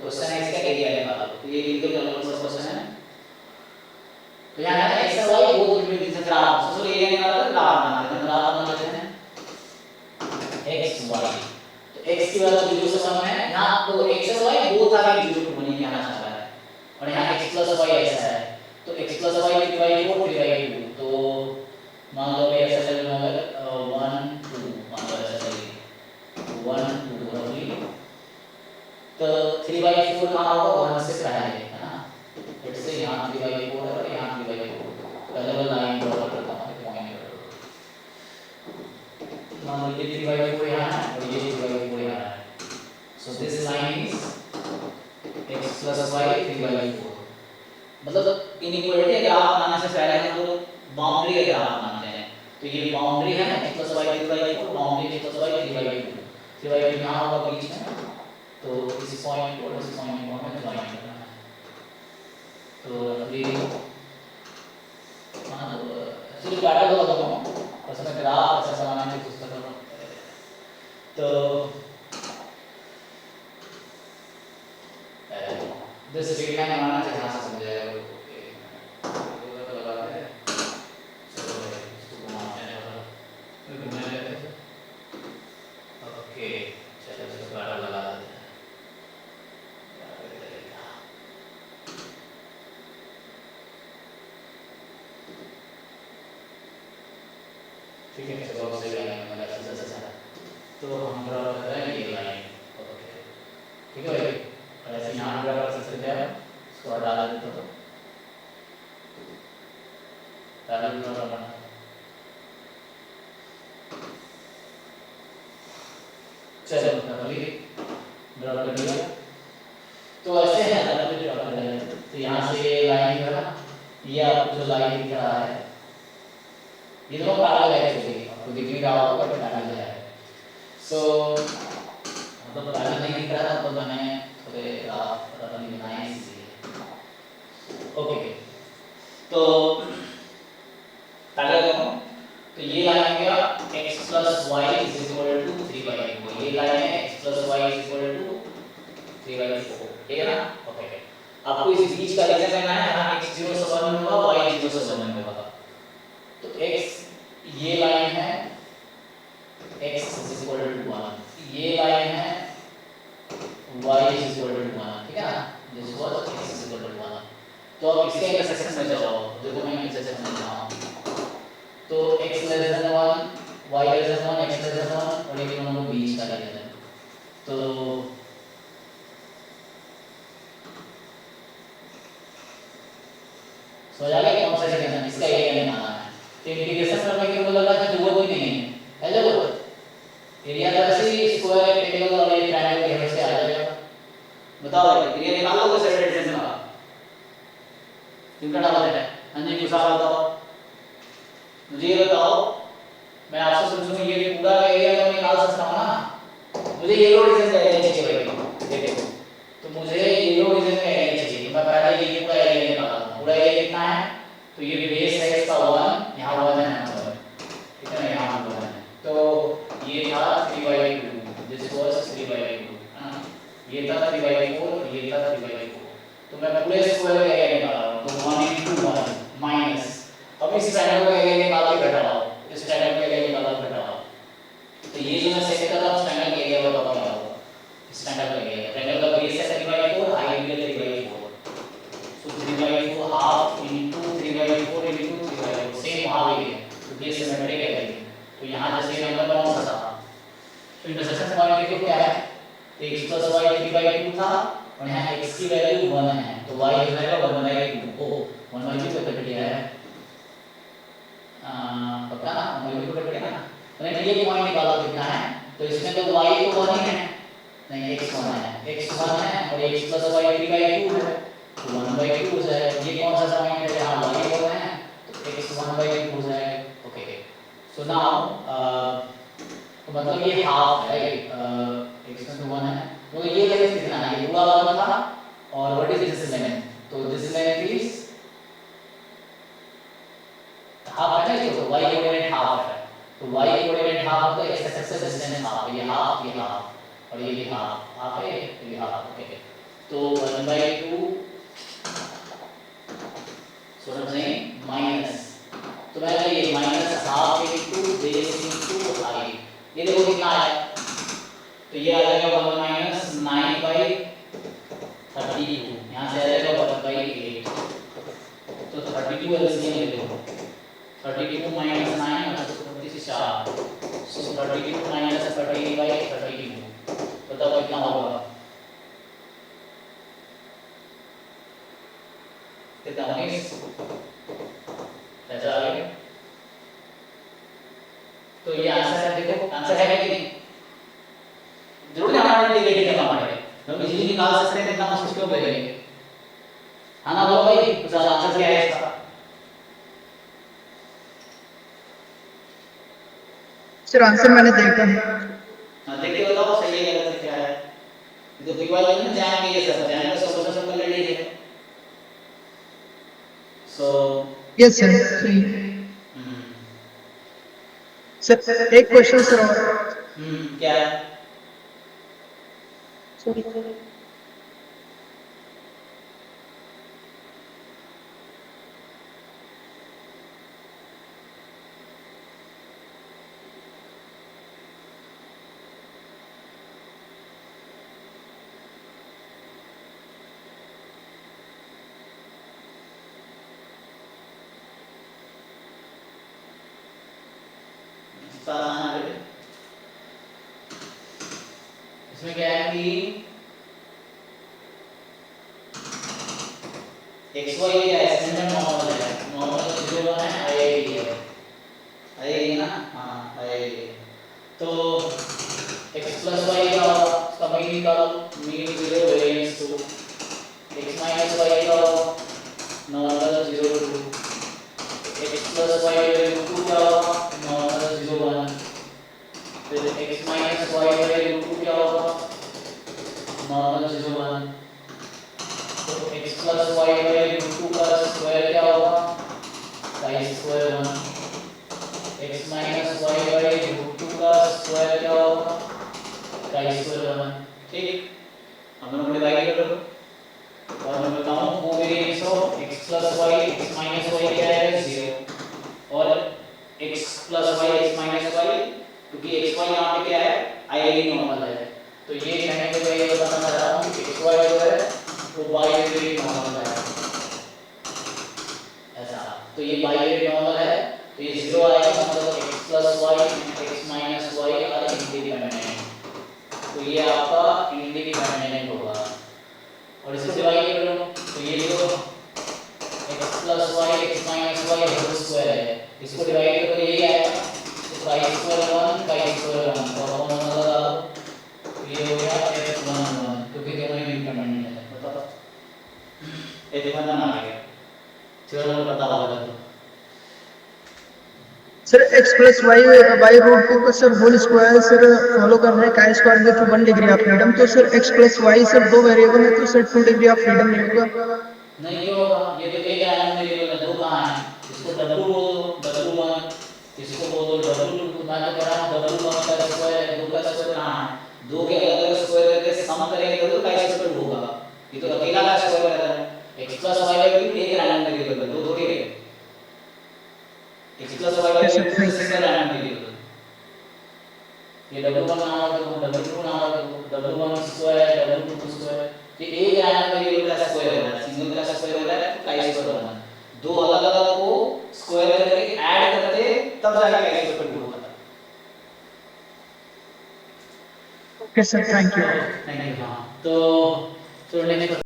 Question है इसका area निकालो, तो ये लिख दो कौन सा क्वेश्चन है। तो यहाँ है x और y both between this graph, so area निकालो तो ग्राफ बना देते हैं, ग्राफ बना लेते हैं x y। तो x की वैल्यू 0 से 1 है यहाँ, तो x और y both are in 0 to 1 ये कहना चाह रहा है, और यहाँ x प्लस y ऐसा है, तो x प्लस y 3/4 3/2, तो मान लो कि ऐसा चल रहा है 1 2, मान लो ऐसा चलिए 1 2 रफली, तो 3/4 कहाँ होगा 1 से पहले है ना, फिर से यहाँ 3/4 है और यहाँ 3/4, पहले वाला लाइन ड्रॉ करता हूँ पॉइंट, मान लो ये 3/4 यहाँ है और ये 3/4 यहाँ है, so this line is x plus y 3/4। मतलब इनइक्वालिटी अगर आप बनाने से पहले हम लोग बाउंड्री अगर आप बनाते हैं, तो ये बाउंड्री है x plus y 3/4, boundary x plus y 3/2, 3/2 यहाँ होगा बीच में, तो इस पॉइंट को इस पॉइंट को हमें ज्वाइन करना है, तो ये मान लो सिर्फ डाटा दो बताता हूँ, बस मैं ग्राफ ऐसा बनाने की कोशिश कर रहा हूँ, तो दिस स्ट्रेट लाइन बनाना चाहिए, यहाँ से समझ जाएगा ओके, चलो इसको बड़ा लगा देते हैं, ठीक है चलो अब सही लाइन में लगा ऐसा, तो हम ड्रॉ कर रहे हैं ये लाइन, ओके ठीक है भाई, और ऐसे यहाँ ड्रॉ कर सकते हैं, इसको डाल देते हो पैरेलल ड्रॉ करना, चलो अभी ड्रॉ कर दिया, तो ऐसे है पैरेलल ड्रॉ कर रहे हैं, तो यहाँ से लाइन है ना, ये आपको जो लाइन दिख रहा है ये दोनों पैरेलल है, एक्चुअली आपको दिख नहीं रहा होगा बट पैरेलल है, सो मतलब पैरेलल नहीं दिख रहा था तो मैंने थोड़े ग्राफ पता नहीं बनाए इसलिए, ओके तो पैरेलल दोनों, तो ये लाइन क्या x plus y is equal to 3/4, ये लाइन है x plus y is equal to 3/4, ठीक है ना, ओके आपको इस बीच का रीजन करना है, यहाँ x 0 से 1 में होगा, y 0 से 1 में होगा, तो x ये लाइन है x इज इक्वल टू 1, ये लाइन है y इज इक्वल टू 1, ठीक है ना, this was x is equal to 1, तो अब इसके इंटरसेक्शन में जाओ, देखो मैं इंटरसेक्शन में जाऊँ, तो x less than 1 y less than 1 x less than 1 और ये दोनों बीच का रीजन, तो सो जाएगा कौन सा रीजन, इसका एरिया निकालना है, तो इंटीग्रेशन करने की मुझे लगा कि जरूरत ही नहीं है, हेलो एरिया तो ऐसे ही स्क्वायर रेक्टेंगल और ये ट्रायंगल के से आ जाएगा, बताओ एरिया निकाल लो कैसे रीजन का, कितना डाला है अंजलि कुछ सवाल बताओ मुझे, ये बताओ मैं आपसे पूछूं ये पूरा एरिया तो निकाल सकता हूं ना, मुझे येलो रीजन का एरिया चाहिए भाई, देखो तो मुझे येलो रीजन का एरिया चाहिए, मैं पहले ये पूरा एरिया निकाला, पूरा एरिया कितना है, तो ये बेस है इसका 1, यहाँ 1 है यहाँ 1, ठीक है ना, यहाँ 1 है, तो ये था 3/2, दिस वाज 3/2, हां ये था 3/4, ये था 3/4, तो मैं पूरे स्क्वायर का एरिया निकाल रहा हूं, तो 1 * 1 माइनस, अब इस ट्रायंगल का एरिया निकाल के घटाओ, इस ट्रायंगल का एरिया निकाल के घटाओ, तो ये जो मैं सेट कर रहा हूं ट्रायंगल का एरिया बताओ क्या होगा, इस ट्रायंगल का एरिया, ट्रायंगल का बेस है 3/4, हाइट भी है 3/4, so 3/4 half into 3/4 into 3/4 same half ही है, तो ये सिमेट्रिक है, तो यहां जैसे नंबर कौन सा था, तो इंटरसेक्शन पॉइंट देखो क्या है, तो x + y 3/2 था और यहाँ x की वैल्यू 1 है, तो y हो जाएगा 1/2, ओ 1/2 को कट किया है, पता ना 1/2 को कट किया ना, मैंने ये पॉइंट निकाला कितना है, तो इसमें तो y तो 1 ही है, नहीं x 1 है, x 1 है और x + y 3/2 है, तो 1/2 हो जाएगा, ये कौन सा पॉइंट है जहां y 1 है, तो x 1/2 हो जाएगा, ओके, सो नाउ तो मतलब ये हाफ है, x में 1 है, तो ये लेंथ कितना है, ये पूरा 1 था, और व्हाट इज दिस लेंथ, तो दिस लेंथ इज हाफ है ना, ये तो y कोऑर्डिनेट हाफ है, तो y कोऑर्डिनेट हाफ, तो x एक्सिस से डिस्टेंस हाफ, ये हाफ और ये भी हाफ है, ये हाफ, ओके, तो 1/2 माइनस, तो मैं ये -12 into बेस into हाइट, ये देखो कितना आया, तो ये आ जाएगा 1 - 9/32, यहाँ से आ जाएगा 1/8, तो 32 एलसीएम ले लो, 32 - 9 4, सो 32 - 13/32, बताओ कितना होगा, कितना 19, ऐसा आ गया। तो ये आंसर है, देखो आंसर है कि नहीं, जरूर हमारे इंटीग्रेट करना पड़ेगा, हम इजीली निकाल सकते हैं, इतना मुश्किल क्यों करेंगे, हाँ ना बोलो भाई, उसका आंसर क्या है इसका? सर आंसर मैंने देखा है। हाँ देख के बताओ सही है गलत है क्या है, ये तो पीवाई में जान के ये सब जान का सॉल्यूशन ऑलरेडी है, सो यस सर सही। सर एक क्वेश्चन सर और। क्या है? इसमें क्या है कि एक्स वाई क्या है, स्टैंडर्ड नॉर्मल है, नॉर्मल जो है आईआईटी है, आईआईटी ना, हाँ आईआईटी, तो x प्लस वाई का इसका मीन निकालो, mean 0 variance 2, x minus Y का normal 0 2, x plus Y value 2 क्या होगा, नॉर्मल 0 1, फिर x माइनस वाई वैल्यू 2 क्या होगा, नॉर्मल 0 1, तो x प्लस वाई वैल्यू 2 का स्क्वायर क्या होगा, chi square 1, x minus y value 2 का स्क्वायर क्या होगा, काई स्क्वायर 1, ठीक, अब हम डिवाइड कर लो, और मैं बताऊं covariance of x plus y x minus y क्या है 0, और x plus y x minus y, क्योंकि x y यहाँ पे क्या है आईआईटी नॉर्मल है, तो ये कहने के लिए ये बताना चाह रहा हूँ कि x y जो है वो बाइवेरिएंट नॉर्मल है, ऐसा, तो ये बाइवेरिएंट नॉर्मल है, तो ये 0 आएगा, मतलब x plus y x minus y are independent, तो ये आपका इंडिपेंडेंट होगा, और इसको डिवाइड कर लो, तो ये जो x plus y x minus y whole square है, इसको डिवाइड करो, यही आएगा, तो काई स्क्वायर 1 काई स्क्वायर 1, तो हम लगा दो, तो ये हो गया f1 1, क्योंकि दोनों इंडिपेंडेंट है, बताओ f1 1 आ गया, चलो पता होगा तो sir x plus Y by root 2 का sir whole square sir follow कर रहे हैं chi square with 1 degree of freedom, तो sir x plus Y sir दो वेरिएबल है, तो सर 2 डिग्री ऑफ फ्रीडम नहीं होगा। नहीं क्यों होगा, ये तो एक आयाम में वेरिएबल है, दो कहाँ है, इसको w बोल दो, w1, इसको बोल दो w2, मैं तो कह रहा हूँ w1 का स्क्वायर है, 2 का स्क्वायर कहाँ है, दो के अलग अलग स्क्वायर करके सम करेंगे तो काई स्क्वायर होगा, ये तो अकेला का स्क्वायर रहता है, x प्लस वाई वैल्यू एक रैंडम वेरिएबल है, दो थोड़ी है, x plus Y value single random variable, ये w1 ना होगा तो w2 ना होगा तो w1 स्क्वायर w2 स्क्वायर, ये एक रैंडम वेरिएबल का स्क्वायर होता है, सिंगल का स्क्वायर होता है तो काई स्क्वायर होता है, दो अलग अलग को स्क्वायर करके ऐड करते तब जाके काई स्क्वायर होता है। Okay sir thank you. हाँ तो नेक्स्ट